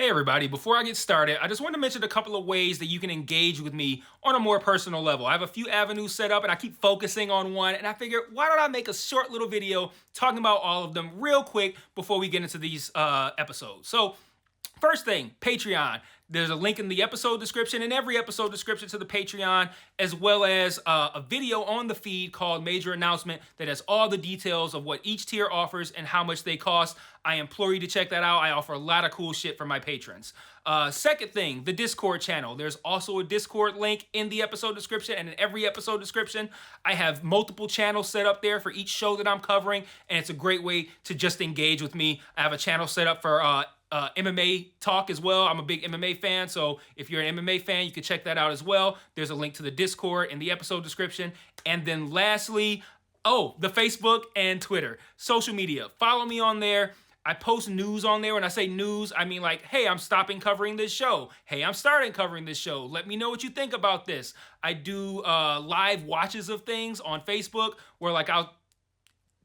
Hey everybody, before I get started, I just want to mention a couple of ways that you can engage with me on a more personal level. I have a few avenues set up and I keep focusing on one, and I figured, why don't I make a short little video talking about all of them real quick before we get into these episodes. So first thing, Patreon. There's a link in the episode description, and every episode description to the Patreon, as well as a video on the feed called Major Announcement that has all the details of what each tier offers and how much they cost. I implore you to check that out. I offer a lot of cool shit for my patrons. Second thing, the Discord channel. There's also a Discord link in the episode description, and in every episode description, I have multiple channels set up there for each show that I'm covering, and it's a great way to just engage with me. I have a channel set up for MMA talk as well. I'm a big MMA fan, so if you're an MMA fan, you can check that out as well. There's a link to the Discord in the episode description. And then lastly, the Facebook and Twitter. Social media. Follow me on there. I post news on there. When I say news, I mean like, hey, I'm stopping covering this show. Hey, I'm starting covering this show. Let me know what you think about this. I do live watches of things on Facebook where like I'll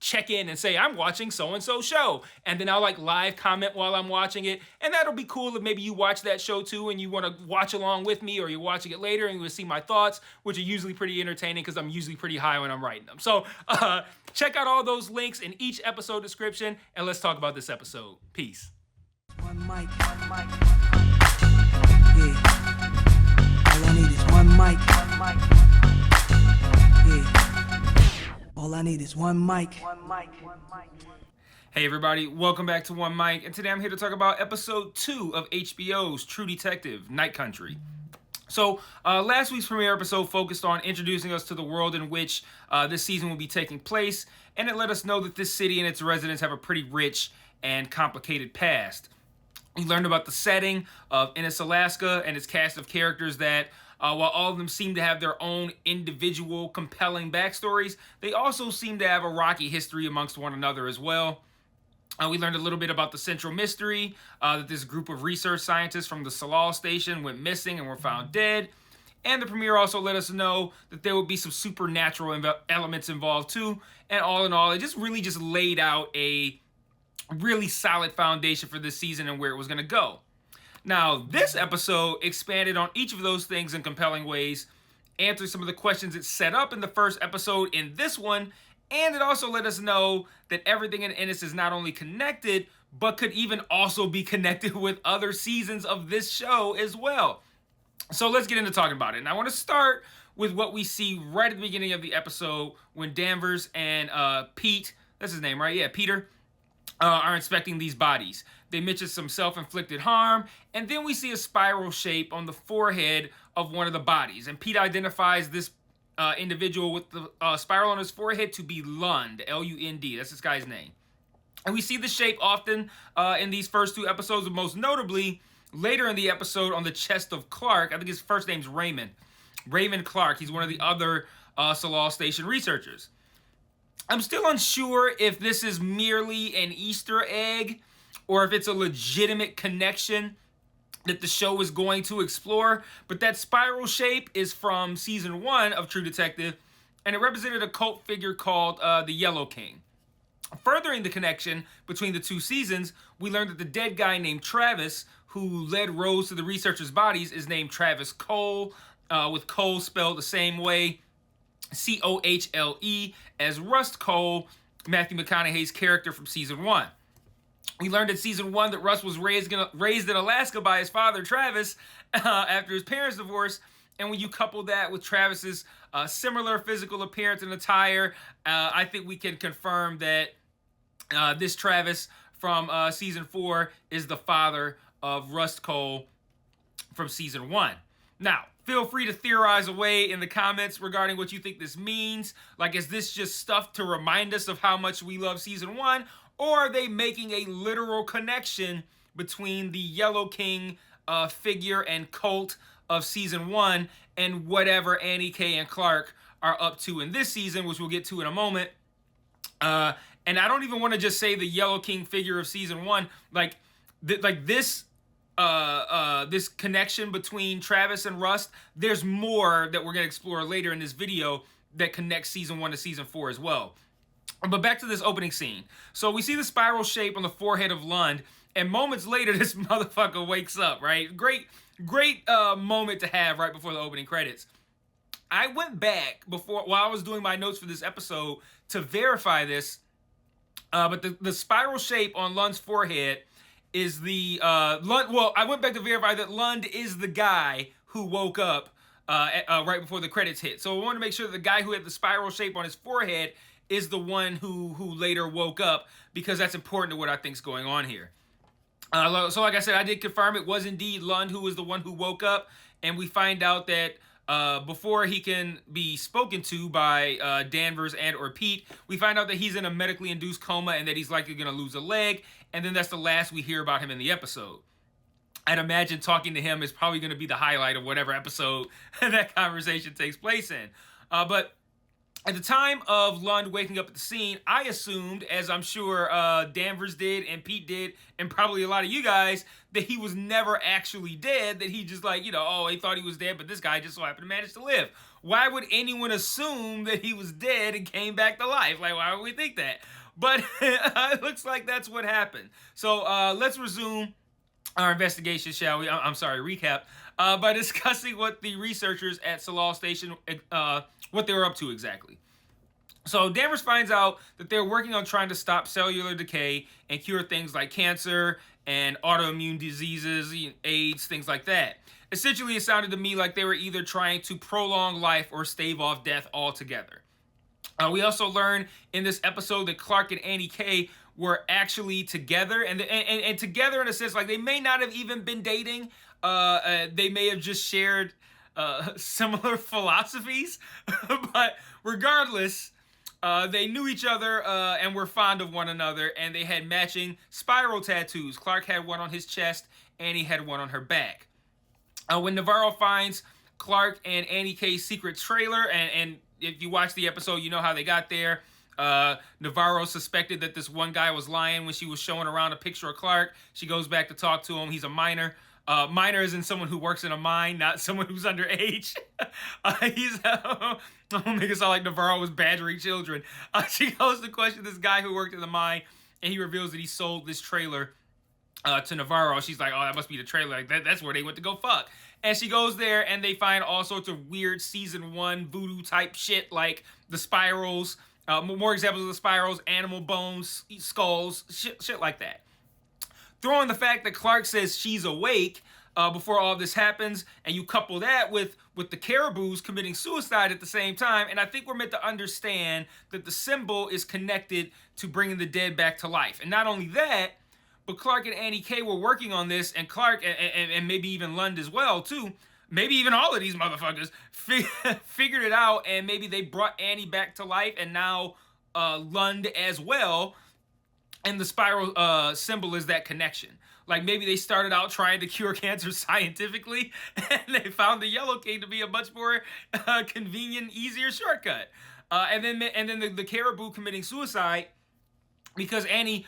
check in and say, I'm watching so-and-so show. And then I'll like live comment while I'm watching it. And that'll be cool if maybe you watch that show too and you want to watch along with me, or you're watching it later and you will see my thoughts, which are usually pretty entertaining because I'm usually pretty high when I'm writing them. So check out all those links in each episode description, and let's talk about this episode. Peace. One mic. Yeah. All I need is one mic. Yeah. All I need is one mic. Hey everybody, welcome back to One Mic, and today I'm here to talk about episode 2 of HBO's True Detective, Night Country. So, last week's premiere episode focused on introducing us to the world in which this season will be taking place, and it let us know that this city and its residents have a pretty rich and complicated past. We learned about the setting of Ennis, Alaska, and its cast of characters that, while all of them seem to have their own individual compelling backstories, they also seem to have a rocky history amongst one another as well. We learned a little bit about the central mystery, that this group of research scientists from the Salal station went missing and were found dead. And the premiere also let us know that there would be some supernatural elements involved too. And all in all, it just really just laid out a really solid foundation for this season and where it was going to go. Now, this episode expanded on each of those things in compelling ways, answered some of the questions it set up in the first episode in this one, and it also let us know that everything in Ennis is not only connected, but could even also be connected with other seasons of this show as well. So let's get into talking about it. And I want to start with what we see right at the beginning of the episode when Danvers and Pete, that's his name, right? Yeah, Peter, are inspecting these bodies. They mention some self-inflicted harm, and then we see a spiral shape on the forehead of one of the bodies. And Pete identifies this individual with the spiral on his forehead to be Lund, L-U-N-D. That's this guy's name. And we see the shape often in these first two episodes, and most notably later in the episode on the chest of Clark. I think his first name's Raymond. Raymond Clark. He's one of the other Salal Station researchers. I'm still unsure if this is merely an Easter egg or if it's a legitimate connection that the show is going to explore, but that spiral shape is from season 1 of True Detective, and it represented a cult figure called the Yellow King. Furthering the connection between the two seasons, we learned that the dead guy named Travis, who led Rose to the researchers' bodies, is named Travis Cole, with Cole spelled the same way, C-O-H-L-E, as Rust Cole, Matthew McConaughey's character from season 1. We learned in season 1 that Russ was raised in Alaska by his father, Travis, after his parents' divorce. And when you couple that with Travis's similar physical appearance and attire, I think we can confirm that this Travis from season 4 is the father of Rust Cole from season 1. Now, feel free to theorize away in the comments regarding what you think this means. Like, is this just stuff to remind us of how much we love season 1? Or are they making a literal connection between the Yellow King figure and cult of season 1 and whatever Annie K and Clark are up to in this season, which we'll get to in a moment? And I don't even want to just say the Yellow King figure of season 1. This connection between Travis and Rust, there's more that we're going to explore later in this video that connects season 1 to season 4 as well. But back to this opening scene. So we see the spiral shape on the forehead of Lund, And moments later, this motherfucker wakes up, right? Great moment to have right before the opening credits. I went back while I was doing my notes for this episode to verify this, but the spiral shape on Lund's forehead is the Lund. Well, I went back to verify that Lund is the guy who woke up right before the credits hit. So I wanted to make sure that the guy who had the spiral shape on his forehead is the one who later woke up, because that's important to what I think is going on here. So like I said, I did confirm it was indeed Lund who was the one who woke up, and we find out that before he can be spoken to by Danvers and or Pete, we find out that he's in a medically induced coma and that he's likely going to lose a leg, and then that's the last we hear about him in the episode. I'd imagine talking to him is probably going to be the highlight of whatever episode that conversation takes place in. But at the time of Lund waking up at the scene, I assumed, as I'm sure Danvers did and Pete did, and probably a lot of you guys, that he was never actually dead, that he just he thought he was dead, but this guy just so happened to manage to live. Why would anyone assume that he was dead and came back to life? Like, why would we think that? But it looks like that's what happened. So let's resume our investigation, shall we? Recap by discussing what the researchers at Salal Station, what they were up to exactly. So Danvers finds out that they're working on trying to stop cellular decay and cure things like cancer and autoimmune diseases, AIDS, things like that. Essentially, it sounded to me like they were either trying to prolong life or stave off death altogether. We also learned in this episode that Clark and Annie K were actually together, and together in a sense, like they may not have even been dating. They may have just shared similar philosophies, but regardless, they knew each other and were fond of one another, and they had matching spiral tattoos. Clark had one on his chest, Annie had one on her back. When Navarro finds Clark and Annie K's secret trailer, and if you watch the episode, you know how they got there. Navarro suspected that this one guy was lying when she was showing around a picture of Clark. She goes back to talk to him. He's a minor. Minor isn't someone who works in a mine, not someone who's underage. I'll make it sound like Navarro was badgering children. She goes to question this guy who worked in the mine, and he reveals that he sold this trailer to Navarro. She's like, oh, that must be the trailer. Like, that's where they went to go fuck. And she goes there, and they find all sorts of weird season 1 voodoo type shit, like the spirals, more examples of the spirals, animal bones, skulls, shit like that. Throw in the fact that Clark says she's awake before all this happens, and you couple that with the Caribous committing suicide at the same time, and I think we're meant to understand that the symbol is connected to bringing the dead back to life. And not only that, but Clark and Annie K were working on this, and Clark, and maybe even Lund as well, too, maybe even all of these motherfuckers, figured it out, and maybe they brought Annie back to life, and now Lund as well. And the spiral symbol is that connection. Like maybe they started out trying to cure cancer scientifically, and they found the Yellow King to be a much more convenient, easier shortcut. And then the Caribou committing suicide because Annie,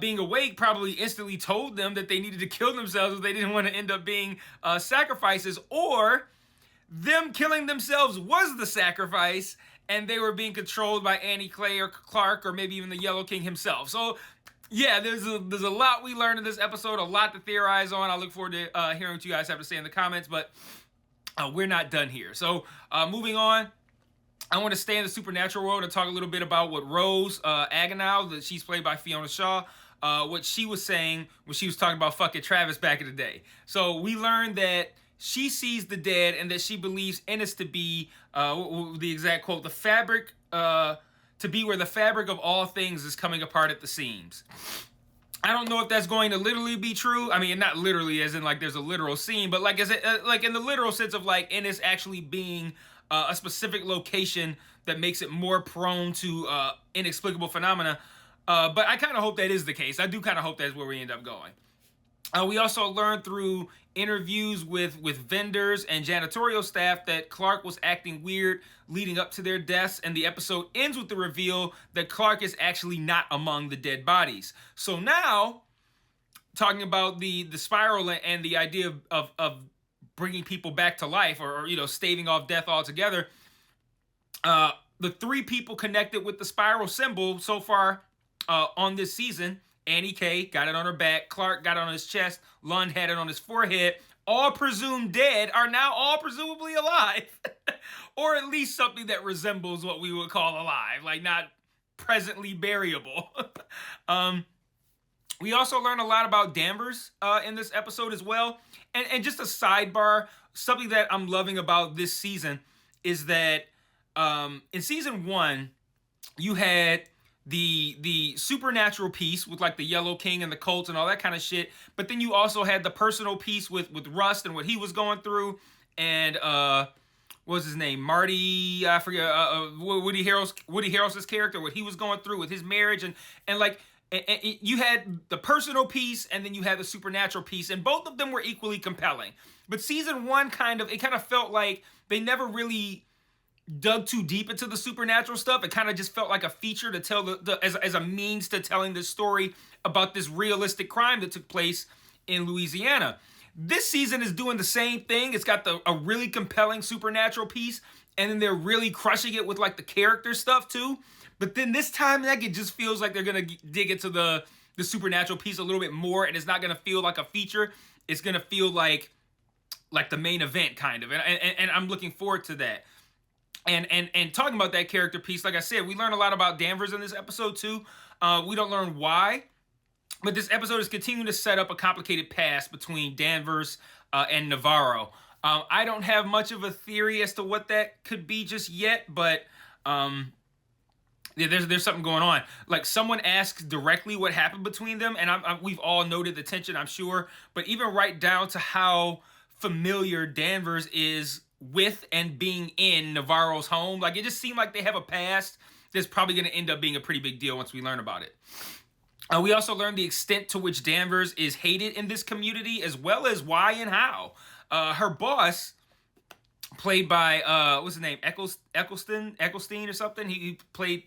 being awake, probably instantly told them that they needed to kill themselves if they didn't want to end up being sacrifices, or them killing themselves was the sacrifice, and they were being controlled by Annie Clay or Clark or maybe even the Yellow King himself. So, yeah, there's a lot we learned in this episode, a lot to theorize on. I look forward to hearing what you guys have to say in the comments, but we're not done here. So, moving on, I want to stay in the supernatural world and talk a little bit about what Rose Agonal, that she's played by Fiona Shaw, what she was saying when she was talking about fucking Travis back in the day. So, we learned that she sees the dead and that she believes Ennis to be, the exact quote, the fabric, to be where the fabric of all things is coming apart at the seams. I don't know if that's going to literally be true. I mean, not literally as in like there's a literal scene, but like like in the literal sense of like Ennis actually being a specific location that makes it more prone to inexplicable phenomena. But I kind of hope that is the case. I do kind of hope that's where we end up going. We also learned through interviews with vendors and janitorial staff that Clark was acting weird leading up to their deaths, and the episode ends with the reveal that Clark is actually not among the dead bodies. So now, talking about the spiral and the idea of bringing people back to life or staving off death altogether, the 3 people connected with the spiral symbol so far on this season, Annie K got it on her back, Clark got it on his chest, Lund had it on his forehead. All presumed dead are now all presumably alive. Or at least something that resembles what we would call alive, like not presently buriable. We also learn a lot about Danvers in this episode as well. And just a sidebar, something that I'm loving about this season is that in season 1, you had the supernatural piece with like the Yellow King and the cults and all that kind of shit. But then you also had the personal piece with Rust and what he was going through. And what was his name? Marty, I forget, Woody Harrelson's character, what he was going through with his marriage. And like, and you had the personal piece and then you had the supernatural piece, and both of them were equally compelling. But season 1 kind of felt like they never really dug too deep into the supernatural stuff. It kind of just felt like a feature to tell as a means to telling this story about this realistic crime that took place in Louisiana. This season is doing the same thing. It's got a really compelling supernatural piece, and then they're really crushing it with like the character stuff too. But then this time, like, it just feels like they're gonna dig into the supernatural piece a little bit more, and it's not gonna feel like a feature. It's gonna feel like the main event kind of, and I'm looking forward to that. And talking about that character piece, like I said, we learn a lot about Danvers in this episode too. We don't learn why, but this episode is continuing to set up a complicated past between Danvers and Navarro. I don't have much of a theory as to what that could be just yet, but yeah, there's something going on. Like, someone asks directly what happened between them, and we've all noted the tension, I'm sure. But even right down to how familiar Danvers is with and being in Navarro's home, like, it just seemed like they have a past that's probably going to end up being a pretty big deal once we learn about it. We also learned the extent to which Danvers is hated in this community, as well as why and how. Her boss, played by what's his name, Eccleston or something. He played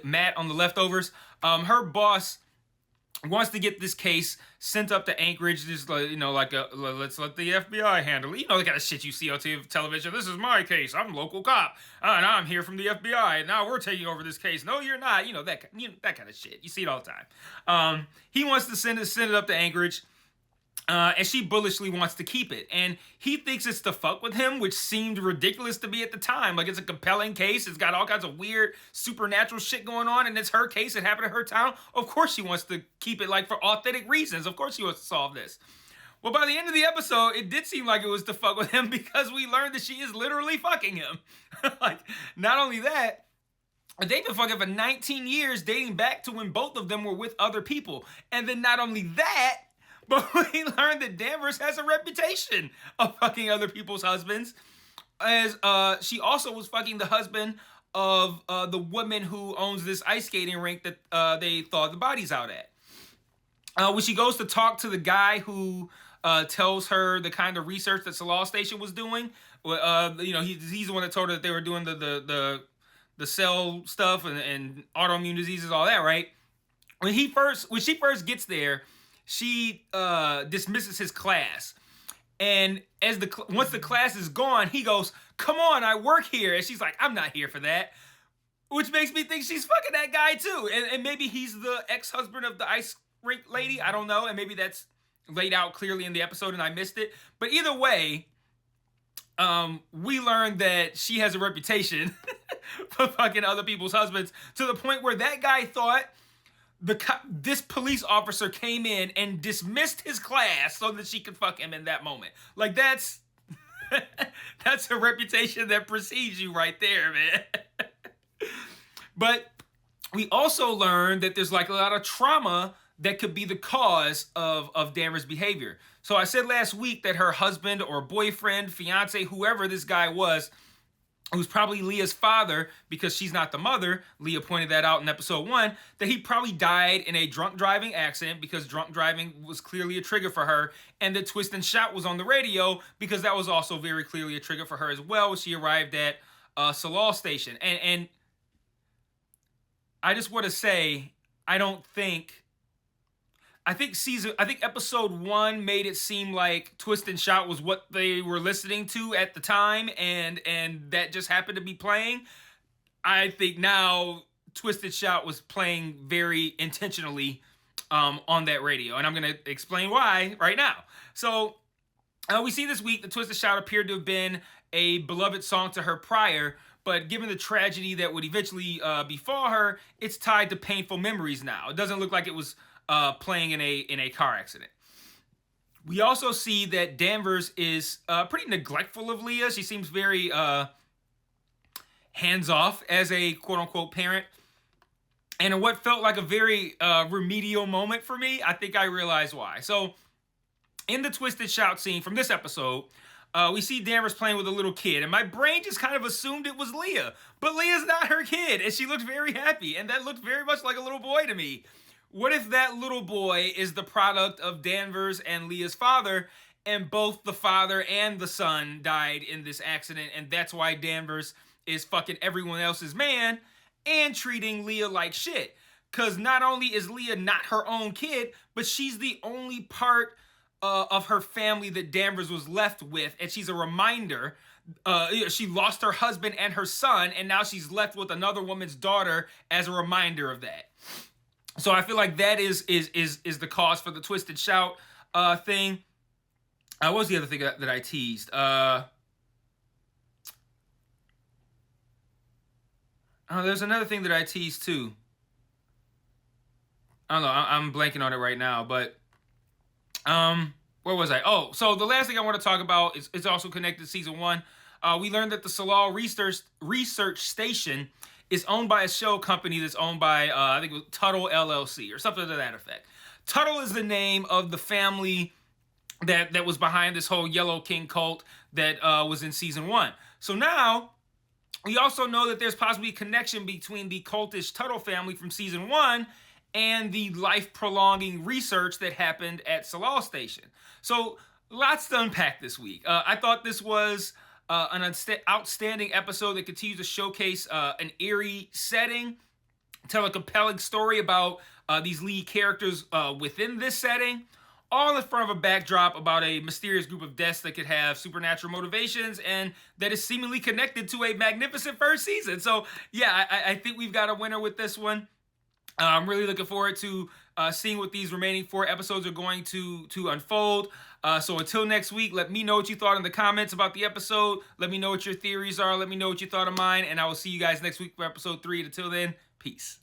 Matt on The Leftovers. Her boss wants to get this case sent up to Anchorage. Just let's let the FBI handle it. You know the kind of shit you see on television. This is my case. I'm a local cop, and I'm here from the FBI. And now we're taking over this case. No, you're not. That kind of shit. You see it all the time. He wants to send it up to Anchorage. And she bullishly wants to keep it. And he thinks it's to fuck with him, which seemed ridiculous to me at the time. Like, it's a compelling case. It's got all kinds of weird supernatural shit going on. And it's her case. It happened in her town. Of course she wants to keep it, like, for authentic reasons. Of course she wants to solve this. Well, by the end of the episode, it did seem like it was to fuck with him, because we learned that she is literally fucking him. Like, not only that, they've been fucking for 19 years, dating back to when both of them were with other people. And then not only that, but we learned that Danvers has a reputation of fucking other people's husbands, as she also was fucking the husband of the woman who owns this ice skating rink that they thawed the bodies out at. When she goes to talk to the guy who tells her the kind of research that Salal Station was doing, he's the one that told her that they were doing the cell stuff and autoimmune diseases, all that, right? When she first gets there, she dismisses his class, and once the class is gone, he goes, "Come on, I work here," and she's like, "I'm not here for that," which makes me think she's fucking that guy too, and maybe he's the ex-husband of the ice rink lady. I don't know, and maybe that's laid out clearly in the episode and I missed it. But either way, we learned that she has a reputation for fucking other people's husbands, to the point where that guy thought this police officer came in and dismissed his class so that she could fuck him in that moment. Like, that's a reputation that precedes you right there, man. But we also learned that there's like a lot of trauma that could be the cause of Danvers' behavior. So I said last week that her husband or boyfriend, fiance, whoever this guy was, who's probably Leah's father, because she's not the mother, Leah pointed that out in episode 1, that he probably died in a drunk driving accident, because drunk driving was clearly a trigger for her, and that Twist and Shout was on the radio, because that was also very clearly a trigger for her as well when she arrived at Salal Station. And I just want to say, I think episode 1 made it seem like Twist and Shout was what they were listening to at the time, and that just happened to be playing. I think now Twist and Shout was playing very intentionally on that radio, and I'm going to explain why right now. So we see this week the Twisted Shout appeared to have been a beloved song to her prior, but given the tragedy that would eventually befall her, it's tied to painful memories now. It doesn't look like it was playing in a car accident. We also see that Danvers is pretty neglectful of Leah. She seems very hands-off as a quote-unquote parent. And in what felt like a very remedial moment for me, I think I realized why. So, in the Twisted Shout scene from this episode, we see Danvers playing with a little kid, and my brain just kind of assumed it was Leah. But Leah's not her kid, and she looked very happy, and that looked very much like a little boy to me. What if that little boy is the product of Danvers and Leah's father, and both the father and the son died in this accident, and that's why Danvers is fucking everyone else's man and treating Leah like shit? Because not only is Leah not her own kid, but she's the only part of her family that Danvers was left with, and she's a reminder. She lost her husband and her son, and now she's left with another woman's daughter as a reminder of that. So I feel like that is the cause for the Twisted Shout thing. What was the other thing that I teased? There's another thing that I teased too. I don't know. I'm blanking on it right now, but where was I? Oh, so the last thing I want to talk about is also connected to season 1. We learned that the Salal Research Station is owned by a shell company that's owned by, I think it was Tuttle LLC or something to that effect. Tuttle is the name of the family that was behind this whole Yellow King cult that was in season 1. So now, we also know that there's possibly a connection between the cultish Tuttle family from season 1 and the life-prolonging research that happened at Salal Station. So, lots to unpack this week. I thought this was an outstanding episode that continues to showcase an eerie setting, tell a compelling story about these lead characters within this setting, all in front of a backdrop about a mysterious group of deaths that could have supernatural motivations and that is seemingly connected to a magnificent first season. So, yeah, I think we've got a winner with this one. I'm really looking forward to seeing what these remaining 4 episodes are going to unfold. So until next week, let me know what you thought in the comments about the episode. Let me know what your theories are. Let me know what you thought of mine. And I will see you guys next week for episode 3. Until then, peace.